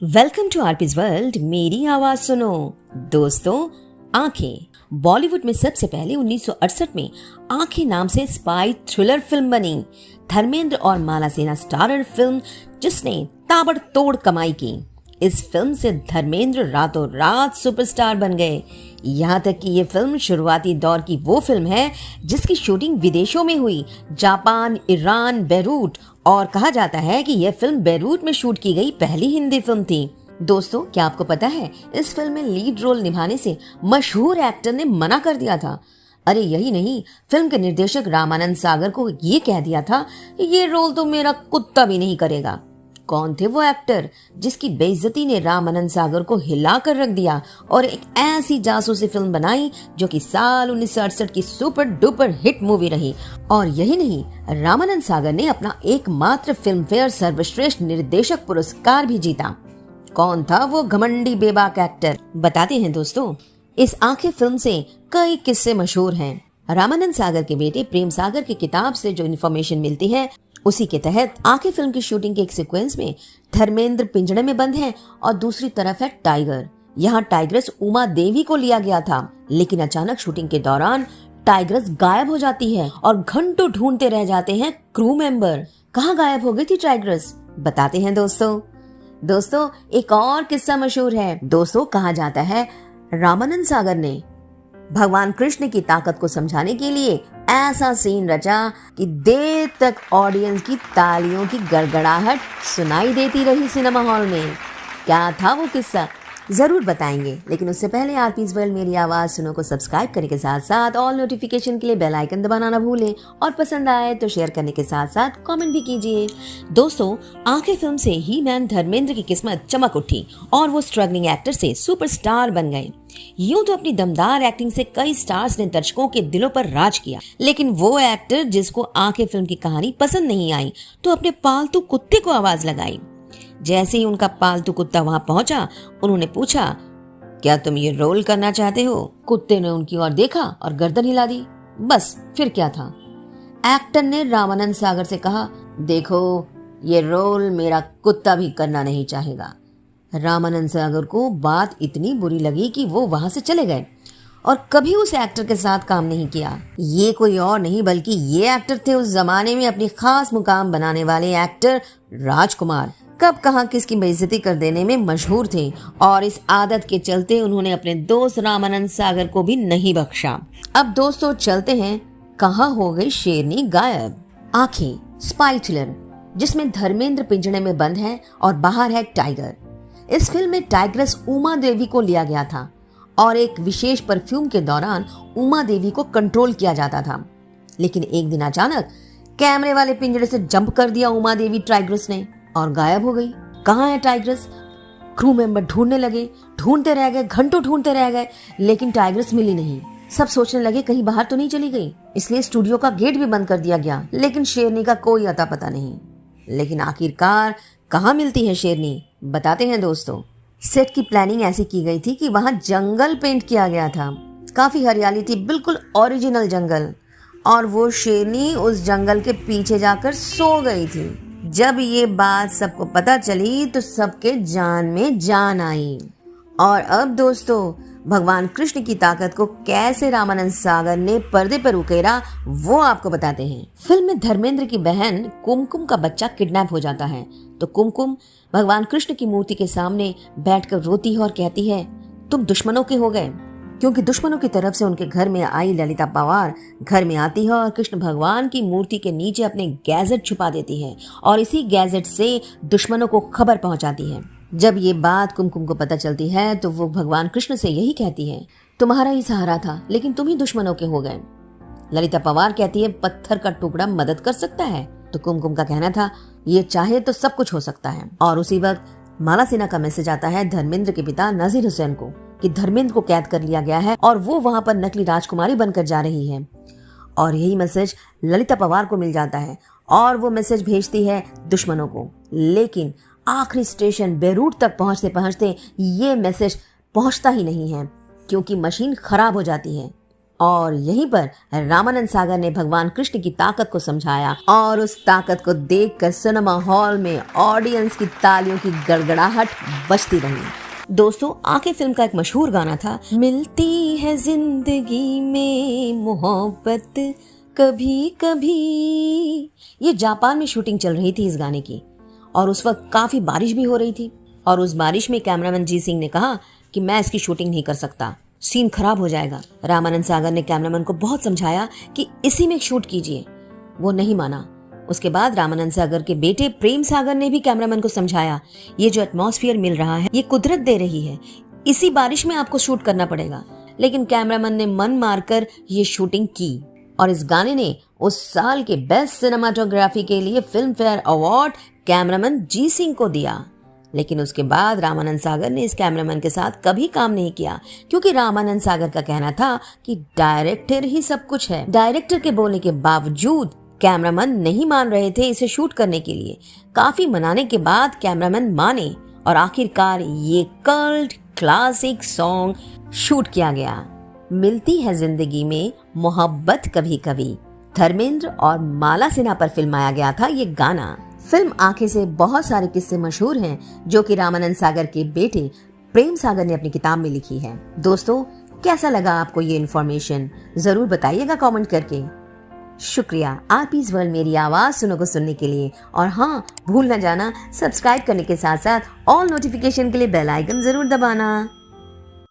Welcome to आरपीज world. मेरी आवाज सुनो। दोस्तों, आंखें बॉलीवुड में सबसे पहले 1968 में आंखें नाम से स्पाई थ्रिलर फिल्म बनी। धर्मेंद्र और माला सिन्हा स्टारर फिल्म जिसने ताबड़तोड़ कमाई की। इस फिल्म से धर्मेंद्र रातों रात सुपरस्टार बन गए। यहाँ तक कि ये फिल्म शुरुआती दौर की वो फिल्म है जिसकी शूटिंग विदेशों में हुई, जापान, ईरान, बेरूट, और कहा जाता है कि यह फिल्म बेरूट में शूट की गई पहली हिंदी फिल्म थी। दोस्तों, क्या आपको पता है इस फिल्म में लीड रोल निभाने से मशहूर एक्टर ने मना कर दिया था। अरे यही नहीं, फिल्म के निर्देशक रामानंद सागर को ये कह दिया था ये रोल तो मेरा कुत्ता भी नहीं करेगा। कौन थे वो एक्टर जिसकी बेइज्जती ने रामानंद सागर को हिला कर रख दिया और एक ऐसी जासूसी फिल्म बनाई जो कि साल 1968 की सुपर डुपर हिट मूवी रही। और यही नहीं, रामानंद सागर ने अपना एकमात्र फिल्म फेयर सर्वश्रेष्ठ निर्देशक पुरस्कार भी जीता। कौन था वो घमंडी बेबाक एक्टर, बताते हैं दोस्तों। इस आंखें फिल्म से कई किस्से मशहूर हैं। रामानंद सागर के बेटे प्रेम सागर की किताब से जो इन्फॉर्मेशन मिलती है उसी के तहत आंखें फिल्म की शूटिंग के एक सीक्वेंस में धर्मेंद्र पिंजड़े में बंद हैं और दूसरी तरफ है टाइगर। यहाँ टाइग्रेस उमा देवी को लिया गया था, लेकिन अचानक शूटिंग के दौरान टाइग्रेस गायब हो जाती है और घंटों ढूंढते रह जाते हैं क्रू मेंबर। कहाँ गायब हो गई थी टाइग्रेस, बताते हैं दोस्तों, एक और किस्सा मशहूर है। दोस्तों, कहा जाता है रामानंद सागर ने भगवान कृष्ण की ताकत को समझाने के लिए ऐसा सीन रचा कि देर तक ऑडियंस की तालियों की गड़गड़ाहट सुनाई देती रही सिनेमा हॉल में। क्या था वो किस्सा, जरूर बताएंगे, लेकिन उससे पहले आरपीज वर्ल्ड मेरी आवाज सुनो को सब्सक्राइब करने के साथ साथ ऑल नोटिफिकेशन के लिए बेल आइकन दबाना ना भूलें और पसंद आए तो शेयर करने के साथ साथ कमेंट भी कीजिए। दोस्तों, आंखें फिल्म से ही मैन धर्मेंद्र की किस्मत चमक उठी और वो स्ट्रगलिंग एक्टर से सुपरस्टार बन गए। यूं तो अपनी दमदार एक्टिंग से कई स्टार्स ने दर्शकों के दिलों पर राज किया, लेकिन वो एक्टर जिसको आंखें फिल्म की कहानी पसंद नहीं आई तो अपने पालतू कुत्ते को आवाज लगाई। जैसे ही उनका पालतू कुत्ता वहां पहुंचा, उन्होंने पूछा, क्या तुम ये रोल करना चाहते हो? कुत्ते ने उनकी ओर देखा और गर्दन हिला दी। बस फिर क्या था, एक्टर ने रामानंद सागर से कहा, देखो ये रोल मेरा कुत्ता भी करना नहीं चाहेगा। रामानंद सागर को बात इतनी बुरी लगी कि वो वहां से चले गए और कभी उस एक्टर के साथ काम नहीं किया। ये कोई और नहीं बल्कि ये एक्टर थे उस जमाने में अपनी खास मुकाम बनाने वाले एक्टर राजकुमार। कब कहां किसकी बेइज्जती कर देने में मशहूर थे और इस आदत के चलते उन्होंने अपने दोस्त रामानंद सागर को भी नहीं बख्शा। अब दोस्तों चलते हैं, कहां हो गई शेरनी गायब। आंखें स्पाई थ्रिलर जिसमें धर्मेंद्र पिंजड़े में बंद है और बाहर है टाइगर। इस फिल्म में टाइग्रेस उमा देवी को लिया गया था और एक विशेष परफ्यूम के दौरान उमा देवी को कंट्रोल किया जाता था, लेकिन एक दिन अचानक कैमरे वाले पिंजरे से जंप कर दिया उमा देवी टाइग्रेस ने और गायब हो गई। कहाँ है टाइग्रेस? क्रू मेंबर ढूंढने लगे, ढूंढते रह गए, घंटों ढूंढते रह गए, लेकिन टाइग्रेस मिली नहीं। सब सोचने लगे कहीं बाहर तो नहीं चली गई, इसलिए स्टूडियो का गेट भी बंद कर दिया गया, लेकिन शेरनी का कोई अता पता नहीं। लेकिन आखिरकार कहाँ मिलती है शेरनी, बताते हैं दोस्तों। सेट की प्लानिंग ऐसी की गई थी कि वहां जंगल पेंट किया गया था, काफी हरियाली थी, बिल्कुल ओरिजिनल जंगल, और वो शेरनी उस जंगल के पीछे जाकर सो गई थी। जब ये बात सबको पता चली तो सबके जान में जान आई। और अब दोस्तों, भगवान कृष्ण की ताकत को कैसे रामानंद सागर ने पर्दे पर उकेरा वो आपको बताते हैं। फिल्म में धर्मेंद्र की बहन कुमकुम का बच्चा किडनैप हो जाता है तो कुमकुम भगवान कृष्ण की मूर्ति के सामने बैठकर रोती है और कहती है, तुम दुश्मनों के हो गए, क्योंकि दुश्मनों की तरफ से उनके घर में आई ललिता पवार घर में आती है और कृष्ण भगवान की मूर्ति के नीचे अपने गैजेट छुपा देती है और इसी गैजेट से दुश्मनों को खबर पहुंचाती है। जब ये बात कुमकुम को पता चलती है तो वो भगवान कृष्ण से यही कहती है, तुम्हारा ही सहारा था लेकिन तुम ही दुश्मनों के हो गए। ललिता पवार कहती है, पत्थर का टुकड़ा मदद कर सकता है? तो कुमकुम का कहना था, ये चाहे तो सब कुछ हो सकता है। और उसी वक्त माला सिन्हा का मैसेज आता है धर्मेंद्र के पिता नजीर हुसैन को कि धर्मेंद्र को कैद कर लिया गया है और वो वहां पर नकली राजकुमारी बनकर जा रही है। और यही मैसेज ललिता पवार को मिल जाता है और वो मैसेज भेजती है दुश्मनों को, लेकिन आखिरी स्टेशन बेरूट तक पहुंचते पहुंचते ये मैसेज पहुंचता ही नहीं है क्योंकि मशीन खराब हो जाती है और यहीं पर रामानंद सागर ने भगवान कृष्ण की ताकत को समझाया और उस ताकत को देखकर सिनेमा हॉल में ऑडियंस की तालियों की गड़गड़ाहट बजती रही। दोस्तों, आंखें फिल्म का एक मशहूर गाना था, मिलती है जिंदगी में मोहब्बत कभी कभी। ये जापान में शूटिंग चल रही थी इस गाने की और उस वक्त काफी बारिश भी हो रही थी और उस बारिश में कैमरामैन जी सिंह ने कहा कि मैं इसकी शूटिंग नहीं कर सकता, सीन खराब हो जाएगा। रामानंद सागर ने कैमरामैन को बहुत समझाया कि इसी में शूट कीजिए, वो नहीं माना। उसके बाद रामानंद सागर के बेटे प्रेम सागर ने भी कैमरामैन को समझाया, ये जो एटमॉस्फेयर मिल रहा है ये कुदरत दे रही है, इसी बारिश में आपको शूट करना पड़ेगा। लेकिन कैमरामैन ने मन मारकर ये शूटिंग की और इस गाने ने उस साल के बेस्ट सिनेमाटोग्राफी के लिए फिल्म फेयर अवार्ड कैमरामैन जी सिंह को दिया। लेकिन उसके बाद रामानंद सागर ने इस कैमरामैन के साथ कभी काम नहीं किया क्योंकि रामानंद सागर का कहना था कि डायरेक्टर ही सब कुछ है। डायरेक्टर के बोलने के बावजूद कैमरामैन नहीं मान रहे थे इसे शूट करने के लिए। काफी मनाने के बाद कैमरामैन माने और आखिरकार ये कल्ट क्लासिक सॉन्ग शूट किया गया। मिलती है जिंदगी में मोहब्बत कभी कभी धर्मेंद्र और माला सिन्हा पर फिल्माया गया था ये गाना। फिल्म आंखें से बहुत सारे किस्से मशहूर हैं जो कि रामानंद सागर के बेटे प्रेम सागर ने अपनी किताब में लिखी है। दोस्तों, कैसा लगा आपको ये इन्फॉर्मेशन जरूर बताइएगा कमेंट करके। शुक्रिया आरपीज वर्ल्ड मेरी आवाज सुनने के लिए। और हाँ, भूल न जाना सब्सक्राइब करने के साथ साथ ऑल नोटिफिकेशन के लिए बेल आइकन जरूर दबाना।